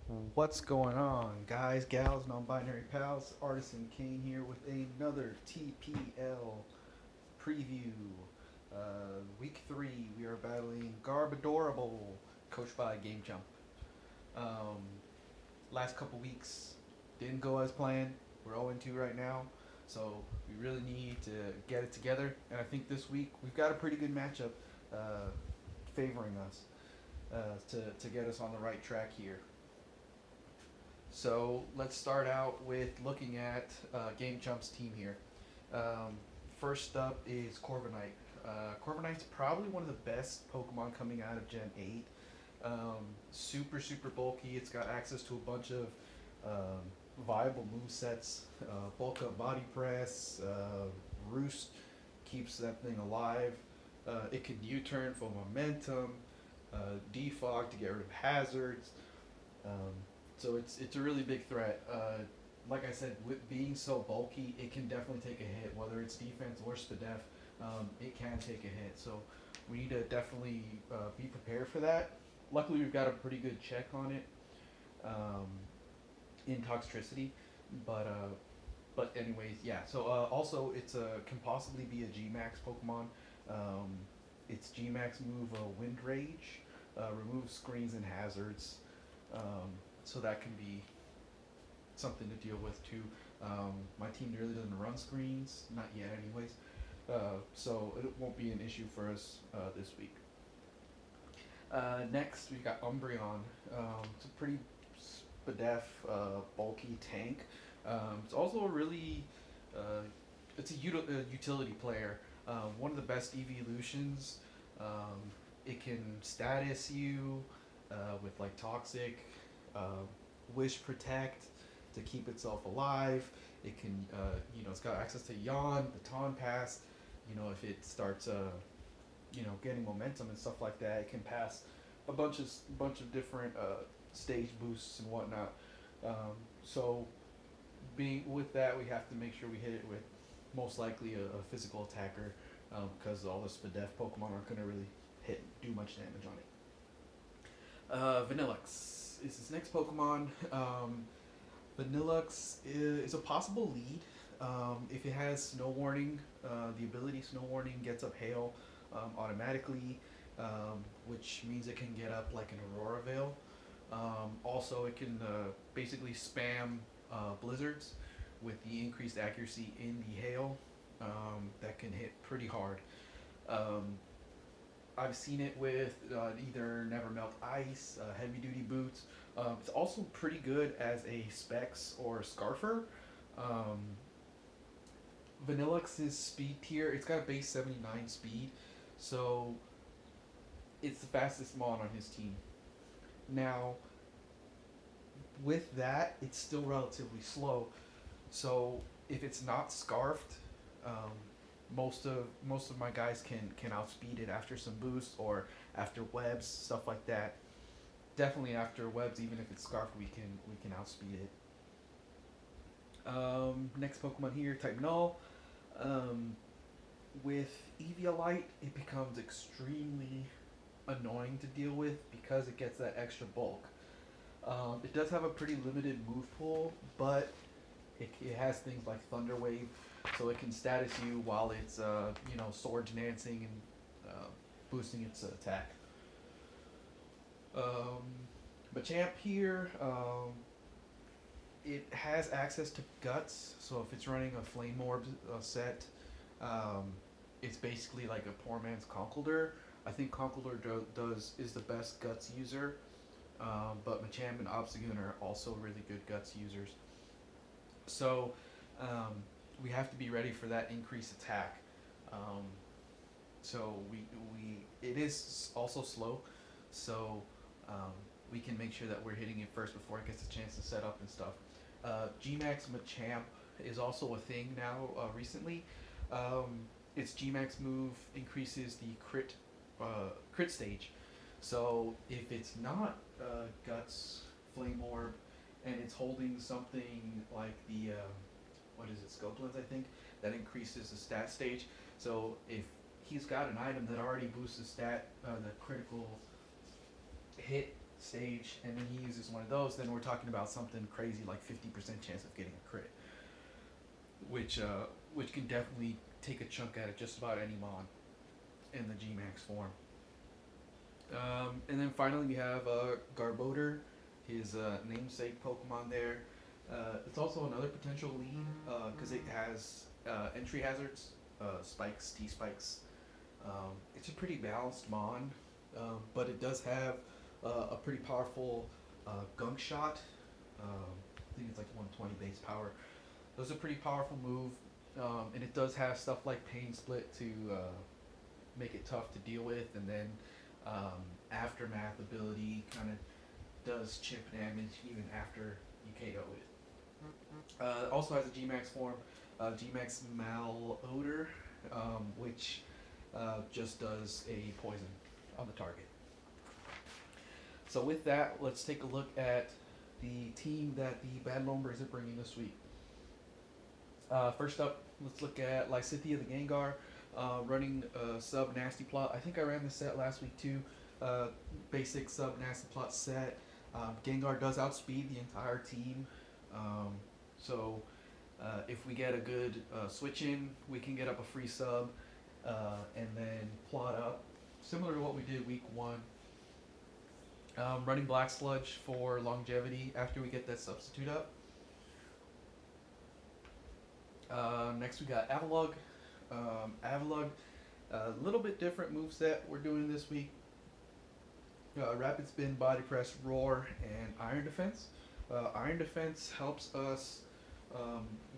What's going on, guys, gals, non-binary pals? Artisan Kane here with another TPL preview. Week 3, we are battling Garbodorable, coached by GameChump. Um, Last couple weeks didn't go as planned. We're 0-2 right now, so we really need to get it together. And I think this week we've got a pretty good matchup favoring us to get us on the right track here. So let's start out with looking at GameChump's team here. Um, First up is Corviknight. Corviknight's probably one of the best Pokemon coming out of Gen 8. Super, super bulky. It's got access to a bunch of um, viable move sets. Bulk up body press, roost keeps that thing alive. It can U-turn for momentum, defog to get rid of hazards. Um, so it's a really big threat. Like I said, with being so bulky, it can definitely take a hit, whether it's defense or SPDEF. It can take a hit. So we need to definitely be prepared for that. Luckily, we've got a pretty good check on it um, in Toxtricity, but anyways, yeah. So also, it's a can possibly be a G-Max Pokemon. Um, its G-Max move, Wind Rage, removes screens and hazards. Um, so that can be something to deal with too. My team really doesn't run screens, not yet, anyways. So it won't be an issue for us this week. Next, we've got Umbreon. It's a pretty spadef, bulky tank. It's also a really, uh, it's a utility player. One of the best evolutions. Um, it can status you with like toxic, uh, wish protect to keep itself alive. It can, it's got access to yawn, the Baton Pass. If it starts getting momentum and stuff like that. It can pass a bunch of different stage boosts and whatnot. So being with that, we have to make sure we hit it with most likely a physical attacker because all the Spadef Pokemon aren't going to really do much damage on it. Vanillux is his next Pokemon. Vanillux is a possible lead. If it has Snow Warning, the ability Snow Warning gets up Hail automatically, which means it can get up like an Aurora Veil. Also, it can basically spam blizzards with the increased accuracy in the hail that can hit pretty hard. Um, I've seen it with either Never Melt Ice, heavy duty boots. It's also pretty good as a Specs or Scarfer. Um, Vanillux's speed tier, it's got a base 79 speed, so it's the fastest mon on his team. Now, with that, it's still relatively slow. So if it's not scarfed, um, most of my guys can outspeed it after some boosts or after webs, stuff like that. Definitely after webs, even if it's scarfed, we can outspeed it. Next Pokemon here, type Null. Um, with Eviolite, it becomes extremely annoying to deal with because it gets that extra bulk. It does have a pretty limited move pool, but it has things like Thunder Wave, so it can status you while it's sword dancing and boosting its attack. Um, Machamp here, it has access to Guts, so if it's running a Flame Orb set, um, it's basically like a poor man's Conkeldurr. I think Conkeldurr is the best Guts user, but Machamp and Obstagoon are also really good Guts users. So we have to be ready for that increased attack. Um, so we it is also slow, so um, we can make sure that we're hitting it first before it gets a chance to set up and stuff. Gmax Machamp is also a thing now recently. Um, its Gmax move increases the crit stage. So if it's not Guts, Flame Orb, and it's holding something like the what is it, Scope Lens, I think, that increases the stat stage. So if he's got an item that already boosts the critical hit stage, and then he uses one of those, then we're talking about something crazy like 50% chance of getting a crit, which which can definitely take a chunk out of just about any mon in the G-Max form. And then finally we have Garbodor, his namesake Pokemon there. It's also another potential lead because it has entry hazards, spikes, T-spikes. It's a pretty balanced mon, but it does have a pretty powerful gunk shot. I think it's like 120 base power. Those are a pretty powerful move, and it does have stuff like Pain Split to make it tough to deal with, and then Aftermath ability kind of does chip damage even after you KO it. Also has a G-Max form, G-Max Malodor, which just does a poison on the target. So with that, let's take a look at the team that the Bad Lombres are bringing this week. First up, let's look at Lysithea the Gengar, running a sub Nasty Plot. I think I ran this set last week too. Basic sub Nasty Plot set. Gengar does outspeed the entire team. So if we get a good switch in, we can get up a free sub and then plot up. Similar to what we did week 1. Running Black Sludge for longevity after we get that substitute up. Next we got Avalugg. Avalugg, a little bit different moveset we're doing this week. Rapid Spin, Body Press, Roar, and Iron Defense. Iron Defense helps us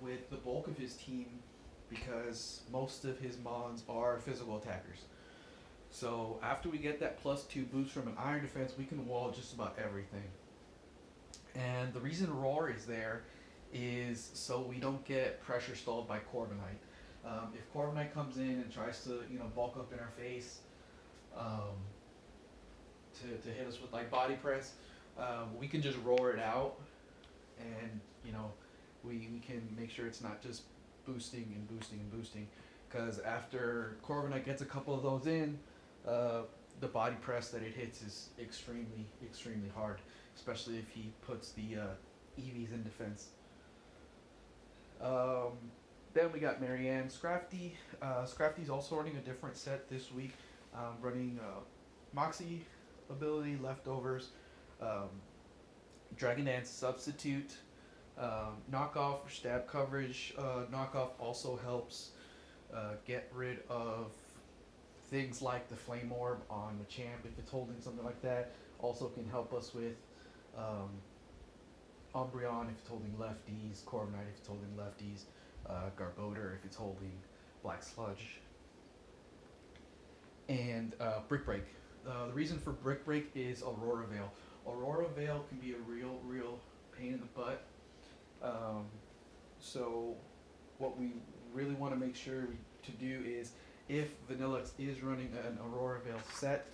with the bulk of his team because most of his mons are physical attackers. So after we get that +2 boost from an Iron Defense, we can wall just about everything. And the reason Roar is there is so we don't get pressure stalled by Corviknight. If Corviknight comes in and tries to bulk up in our face to hit us with like Body Press, we can just roar it out, and we can make sure it's not just boosting and boosting and boosting. Because after Corviknight gets a couple of those in, the Body Press that it hits is extremely hard, especially if he puts the EVs in defense. Then we got Marianne Scrafty. Scrafty's also running a different set this week, running Moxie ability, Leftovers, Dragon Dance Substitute, Knockoff for stab coverage. Knockoff also helps get rid of things like the Flame Orb on Machamp if it's holding something like that. Also can help us with Umbreon if it's holding lefties, Corviknight if it's holding lefties, Garbodor if it's holding Black Sludge, and Brick Break. The reason for Brick Break is Aurora Veil. Aurora Veil can be a real pain in the butt. So what we really want to make sure to do is, if Vanillux is running an Aurora Veil set,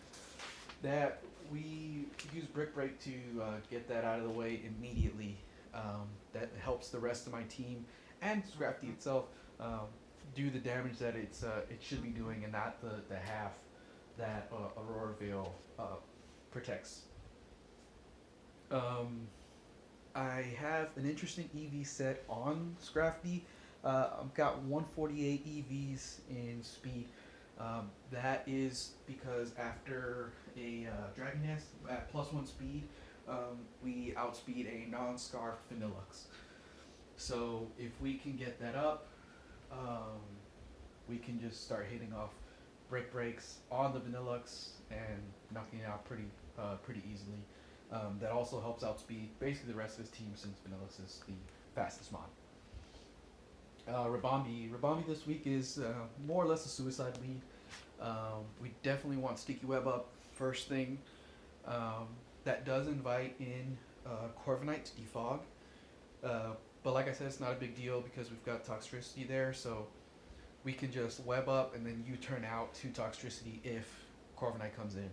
that we use Brick Break to get that out of the way immediately. That helps the rest of my team and Scrafty itself do the damage that it should be doing, and not the half that Aurora Veil protects. I have an interesting EV set on Scrafty. I've got 148 EVs in speed. That is because after a Dragon Dance at +1 speed, we outspeed a non-Scarf Vanillux. So if we can get that up, we can just start hitting off Brick Breaks on the Vanillux and knocking it out pretty easily. That also helps outspeed basically the rest of his team, since Vanillux is the fastest mon. Rabambi this week is more or less a suicide lead. We definitely want Sticky Web up first thing. That does invite in Corviknight to defog. But like I said, it's not a big deal because we've got Toxtricity there, so we can just web up and then U-turn out to Toxtricity if Corviknight comes in.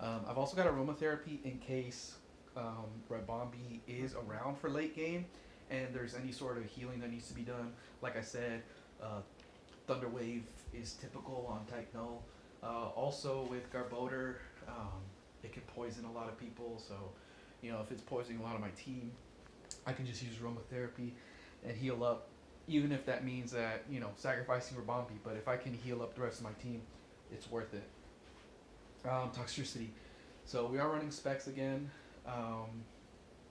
I've also got Aromatherapy in case Rabambi is around for late game and there's any sort of healing that needs to be done. Like I said, Thunder Wave is typical on type Null. Also with Garbodor, it can poison a lot of people. So, if it's poisoning a lot of my team, I can just use aromatherapy and heal up, even if that means that sacrificing Rabombi. But if I can heal up the rest of my team, it's worth it. Toxicity. So we are running specs again.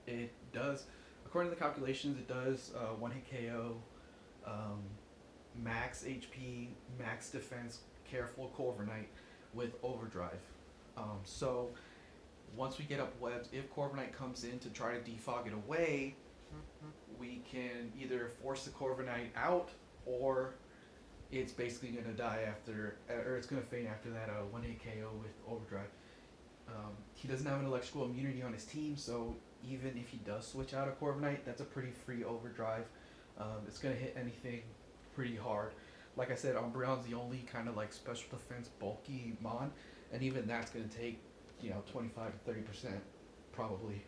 It does, according to the calculations, it does one hit KO, um, max HP, max defense, careful Corviknight with overdrive. So once we get up webs, if Corviknight comes in to try to defog it away, we can either force the Corviknight out, or it's basically going to die after, or it's going to faint after that 1-hit KO with overdrive. He doesn't have an electrical immunity on his team, so even if he does switch out a Corviknight, that's a pretty free overdrive. It's going to hit anything pretty hard. Like I said, Umbreon's the only kind of like special defense bulky mon, and even that's going to take 25 to 30% probably.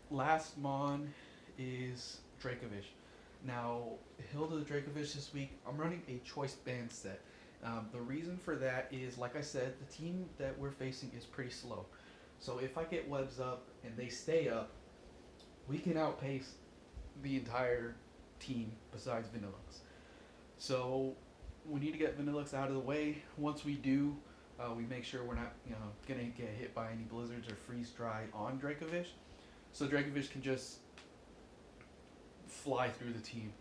Last mon is Dracovish. Now, Hilda Dracovish this week, I'm running a choice band set. The reason for that is, like I said, the team that we're facing is pretty slow. So if I get webs up and they stay up, we can outpace the entire team besides Vanillux. So we need to get Vanillux out of the way. Once we do, we make sure we're not gonna get hit by any blizzards or freeze dry on Dracovish. So Dracovish can just fly through the team.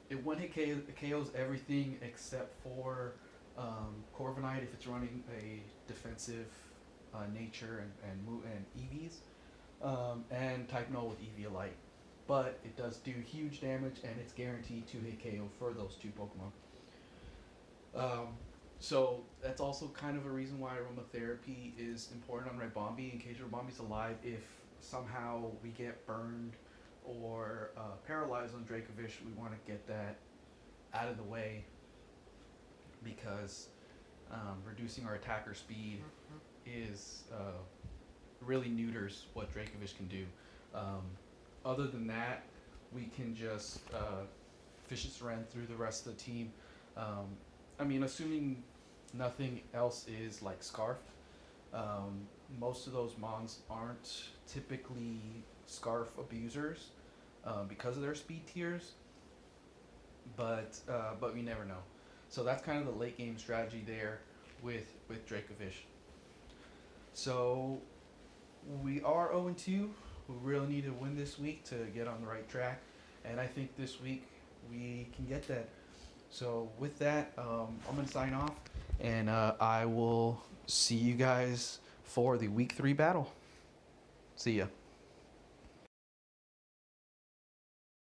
It one hit KOs everything except for Corviknight if it's running a defensive nature and EVs, and type null with Eviolite. But it does do huge damage, and it's guaranteed 2-hit KO for those two Pokemon. So that's also kind of a reason why aromatherapy is important on Rabombi, in case Rabombi's alive. If somehow we get burned or paralyzed on Dracovish, we want to get that out of the way, because reducing our attacker speed is really neuters what Dracovish can do. Other than that, we can just Vicious Rend through the rest of the team. Assuming nothing else is like Scarf. Most of those mons aren't typically Scarf abusers because of their speed tiers, but we never know. So that's kind of the late game strategy there with Dracovish. So we are 0-2. We really need to win this week to get on the right track, and I think this week we can get that. So with that, I'm going to sign off, and I will see you guys for the week 3 battle. See ya.